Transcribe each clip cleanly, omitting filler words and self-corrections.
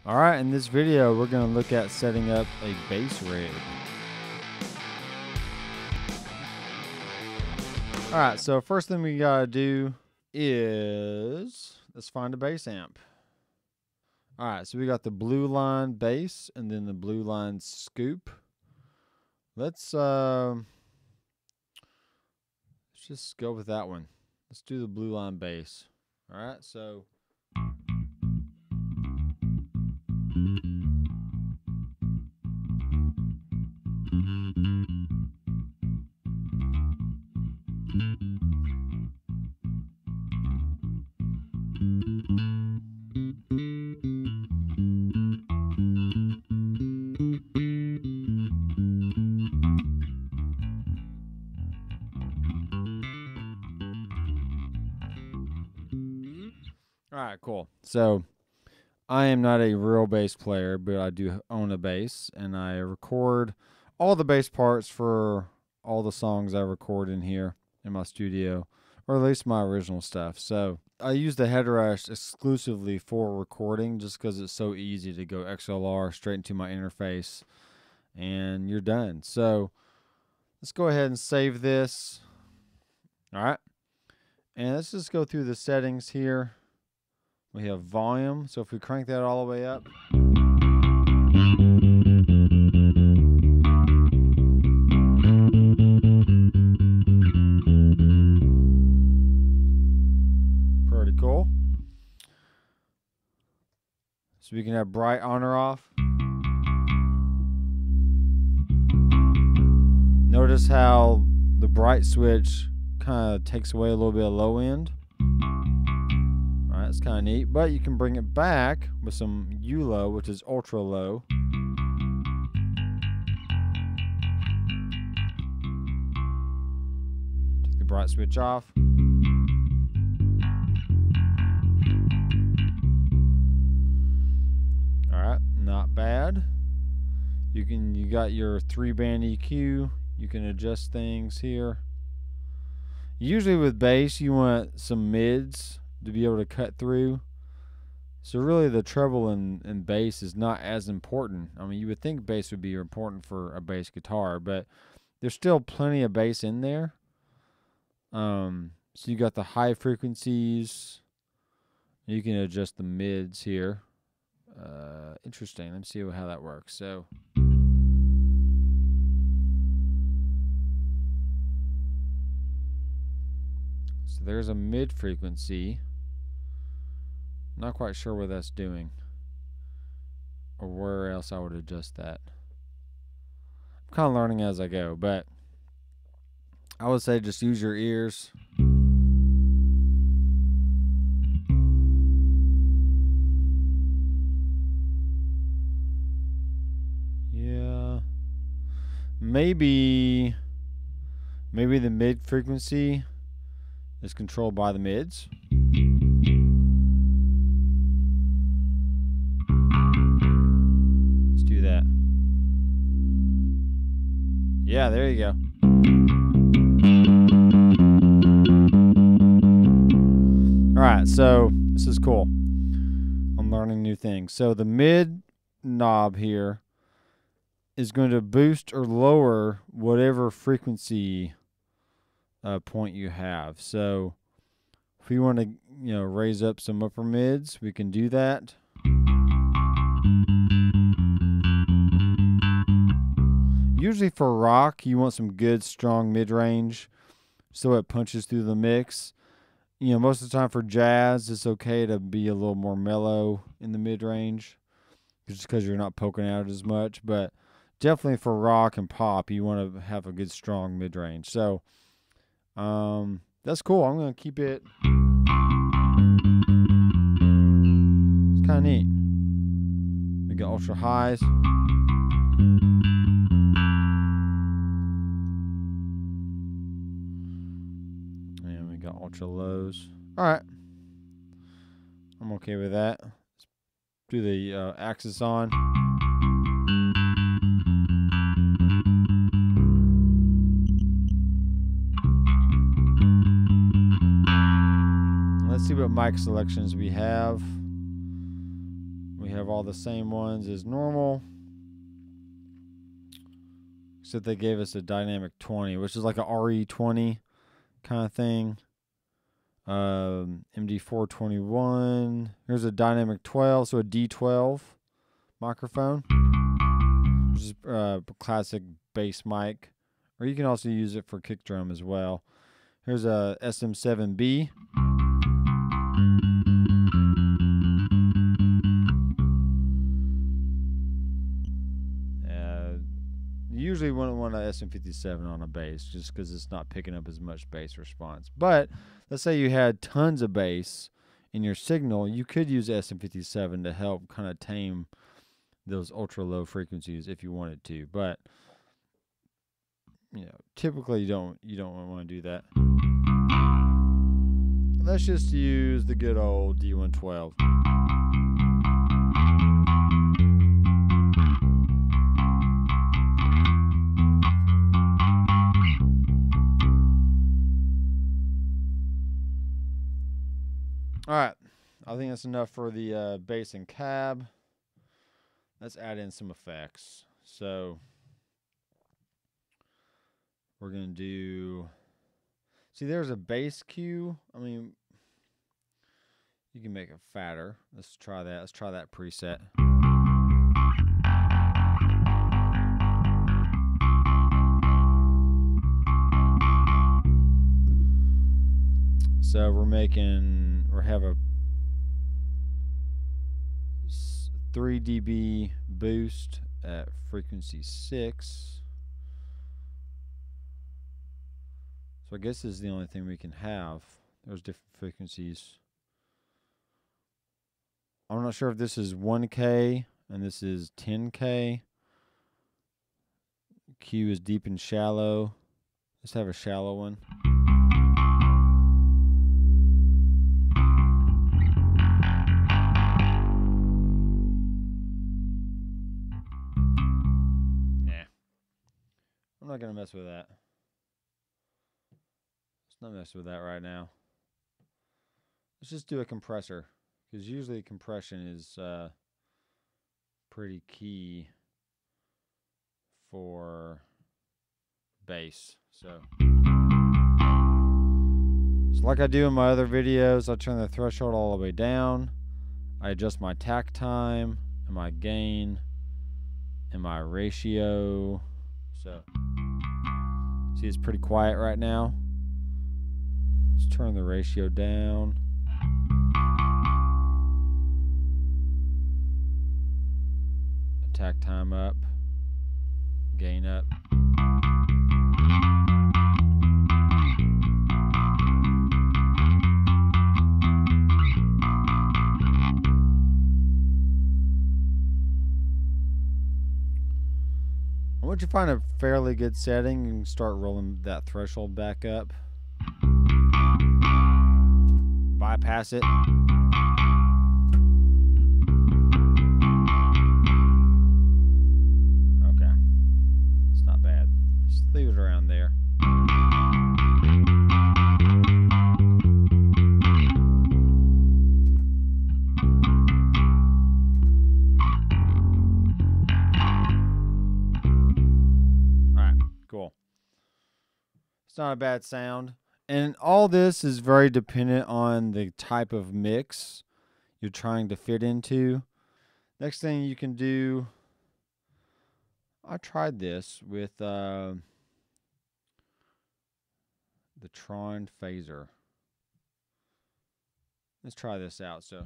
Alright, in this video we're going to look at setting up a bass rig. Alright, so first thing we gotta do is let's find a bass amp. Alright, so we got the blue line bass and then the blue line scoop. Let's just go with that one. Let's do the blue line bass. Alright, so alright, cool. So I am not a real bass player, but I do own a bass, and I record all the bass parts for all the songs I record in here in my studio, or at least my original stuff. So I use the Headrush exclusively for recording just because it's so easy to go XLR straight into my interface and you're done. So let's go ahead and save this. All right. And let's just go through the settings here. We have volume. So if we crank that all the way up. Pretty cool. So we can have bright on or off. Notice how the bright switch kind of takes away a little bit of low end. That's kind of neat, but you can bring it back with some U-low, which is ultra low. Take the bright switch off. Alright, not bad. You got your 3-band EQ. You can adjust things here. Usually with bass, you want some mids to be able to cut through. So really the treble and bass is not as important. I mean, you would think bass would be important for a bass guitar, but there's still plenty of bass in there. So you got the high frequencies. You can adjust the mids here. Interesting. Let's see how that works. So there's a mid frequency. Not quite sure what that's doing or where else I would adjust that. I'm kind of learning as I go, but I would say just use your ears. Yeah. Maybe the mid frequency is controlled by the mids. Let's do that. Yeah, there you go. Alright, so this is cool. I'm learning new things. So the mid knob here is going to boost or lower whatever frequency point you have. So if we want to, raise up some upper mids, we can do that. Usually for rock, you want some good strong mid-range so it punches through the mix. Most of the time for jazz, it's okay to be a little more mellow in the mid-range just because you're not poking out as much. But definitely for rock and pop, you want to have a good strong mid-range. So that's cool. I'm going to keep it. It's kind of neat. We got ultra highs. And we got ultra lows. All right. I'm okay with that. Let's do the axis on. Let's see what mic selections we have. We have have all the same ones as normal. Except they gave us a dynamic 20, which is like a RE20 kind of thing. MD421. Here's a dynamic 12, so a D12 microphone, which is a classic bass mic. Or you can also use it for kick drum as well. Here's a SM7B. You usually wouldn't want an SM57 on a bass just because it's not picking up as much bass response. But let's say you had tons of bass in your signal, you could use SM57 to help kind of tame those ultra low frequencies if you wanted to. But typically you don't want to do that. Let's just use the good old D112. All right, I think that's enough for the bass and cab. Let's add in some effects. So we're going to do, see, there's a bass cue. I mean, you can make it fatter. Let's try that. Let's try that preset. So we have a 3 dB boost at frequency 6. So I guess this is the only thing we can have. There's different frequencies. I'm not sure if this is 1K and this is 10K. Q is deep and shallow. Let's have a shallow one. I'm not going to mess with that. Let's not mess with that right now. Let's just do a compressor, because usually compression is pretty key for bass. So like I do in my other videos, I turn the threshold all the way down. I adjust my tack time and my gain and my ratio. So see, it's pretty quiet right now. Let's turn the ratio down. Attack time up. Gain up. Once you find a fairly good setting, you can start rolling that threshold back up. Bypass it. Okay. It's not bad. Just leave it around there. Cool. It's not a bad sound. And all this is very dependent on the type of mix you're trying to fit into. Next thing you can do, I tried this with the Tron Phaser. Let's try this out. So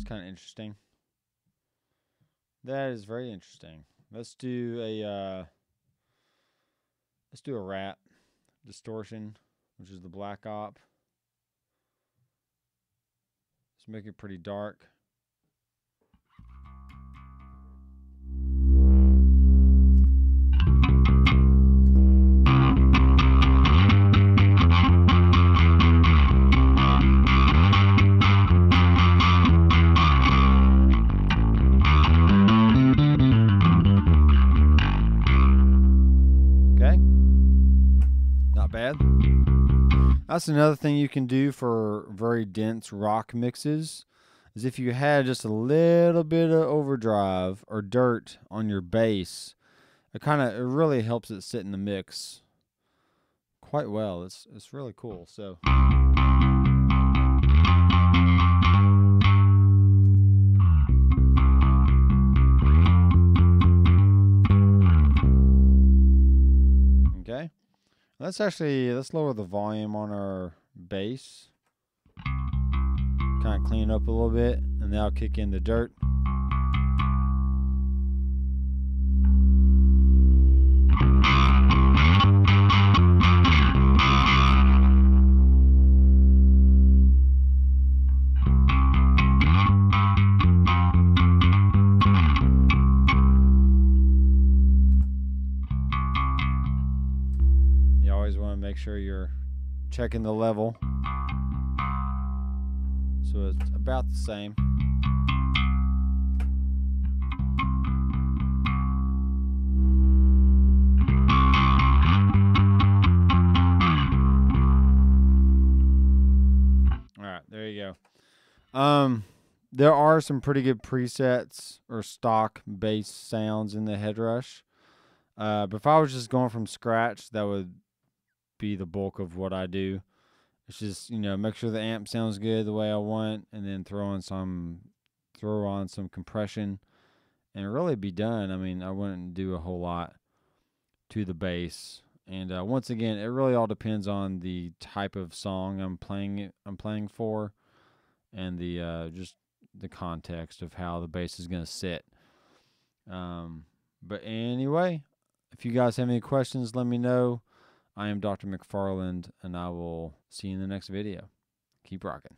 kind of interesting. That is very interesting. Let's do a rat distortion, which is the black op. Let's make it pretty dark. Not bad. That's another thing you can do for very dense rock mixes, is if you had just a little bit of overdrive or dirt on your bass, it really helps it sit in the mix quite well. It's really cool. So okay. Let's lower the volume on our bass. Kind of clean it up a little bit, and then I'll kick in the dirt. You always want to make sure you're checking the level, so it's about the same. All right, there you go. There are some pretty good presets or stock bass sounds in the Headrush. But if I was just going from scratch, that would be the bulk of what I do. It's just, make sure the amp sounds good the way I want, and then throw on some compression, and really be done. I mean, I wouldn't do a whole lot to the bass. And once again, it really all depends on the type of song I'm playing for, and the just the context of how the bass is going to sit. But anyway, if you guys have any questions, let me know. I am Dr. McFarland, and I will see you in the next video. Keep rocking.